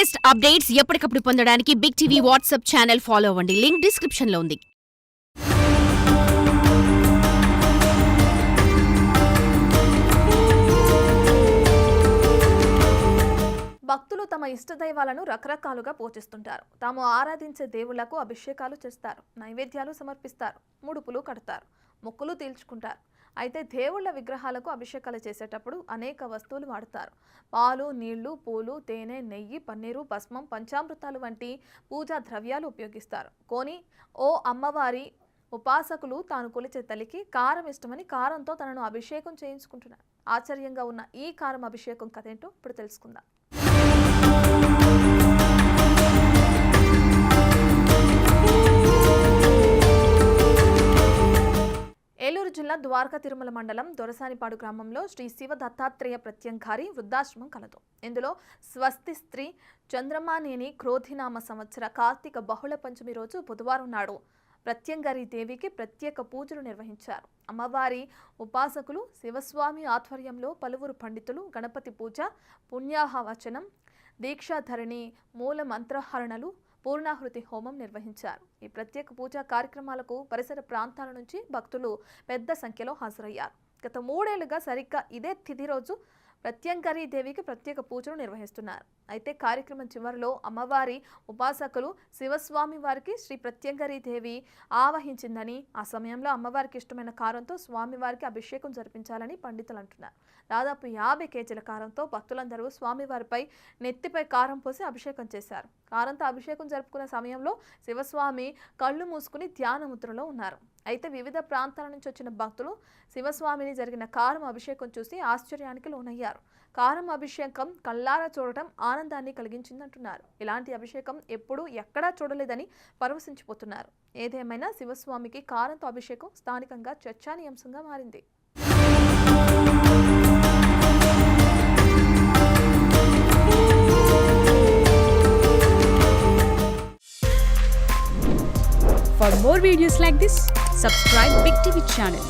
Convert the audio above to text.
Latest updates ఎప్పటికప్పుడు పొందడానికి Big TV WhatsApp channel follow అవ్వండి. లింక్ డిస్క్రిప్షన్ లో ఉంది. భక్తులు తమ ఇష్టదైవాలను రకరకాలుగా పూజిస్తుంటారు. తాము ఆరాధించే దేవుళ్లకు అభిషేకాలు చేస్తారు, నైవేద్యాలు సమర్పిస్తారు, ముడుపులు కడతారు, మొక్కులు తీర్చుకుంటారు. అయితే దేవుళ్ల విగ్రహాలకు అభిషేకాలు చేసేటప్పుడు అనేక వస్తువులు వాడతారు. పాలు, నీళ్లు, పూలు, తేనె, నెయ్యి, పన్నీరు, భస్మం, పంచామృతాలు వంటి పూజా ద్రవ్యాలు ఉపయోగిస్తారు. ఓ అమ్మవారి ఉపాసకులు తాను కొలిచే తల్లికి కారం ఇష్టమని కారంతో తనను అభిషేకం చేయించుకుంటున్నారు. ఆశ్చర్యంగా ఉన్న ఈ కారం అభిషేకం కథేంటో ఇప్పుడు తెలుసుకుందాం. ఏలూరు జిల్లా ద్వారకా తిరుమల మండలం దొరసానిపాడు గ్రామంలో శ్రీ శివ దత్తాత్రేయ ప్రత్యంగారి వృద్ధాశ్రమం కలదు. ఇందులో స్వస్తి స్త్రీ చంద్రమానేని క్రోధినామ సంవత్సర కార్తీక బహుళ పంచమి రోజు బుధవారం నాడు ప్రత్యంగారి దేవికి ప్రత్యేక పూజలు నిర్వహించారు. అమ్మవారి ఉపాసకులు శివస్వామి ఆధ్వర్యంలో పలువురు పండితులు గణపతి పూజ, పుణ్యాహవచనం, దీక్షాధరణి, మూల మంత్రహరణలు, పూర్ణాహృతి హోమం నిర్వహించారు. ఈ ప్రత్యేక పూజా కార్యక్రమాలకు పరిసర ప్రాంతాల నుంచి భక్తులు పెద్ద సంఖ్యలో హాజరయ్యారు. గత 3 ఏళ్లుగా సరిగ్గా ఇదే తిథి రోజు ప్రత్యంగారి దేవికి ప్రత్యేక పూజలు నిర్వహిస్తున్నారు. అయితే కార్యక్రమం చివరిలో అమ్మవారి ఉపాసకులు శివస్వామి వారికి శ్రీ ప్రత్యంగారి దేవి ఆవహించిందని, ఆ సమయంలో అమ్మవారికి ఇష్టమైన కారంతో స్వామివారికి అభిషేకం జరిపించాలని పండితులు అంటున్నారు. దాదాపు 50 కేజీల కారంతో భక్తులందరూ స్వామివారిపై నెత్తిపై కారం పోసి అభిషేకం చేశారు. కారంతో అభిషేకం జరుపుకునే సమయంలో శివస్వామి కళ్ళు మూసుకుని ధ్యాన ముద్రలో ఉన్నారు. అయితే వివిధ ప్రాంతాల నుంచి వచ్చిన భక్తులు శివస్వామిని జరిగిన కారం అభిషేకం చూసి ఆశ్చర్యానికి లోనయ్యారు. కారం అభిషేకం కళ్ళారా చూడటం ఆనందాన్ని కలిగించిందంటున్నారు. ఇలాంటి అభిషేకం ఎప్పుడూ ఎక్కడా చూడలేదని పరవశించిపోతున్నారు. ఏదేమైనా శివస్వామికి కారంతో అభిషేకం స్థానికంగా చర్చానీయాంశంగా మారింది. For more videos like this, subscribe Big TV channel.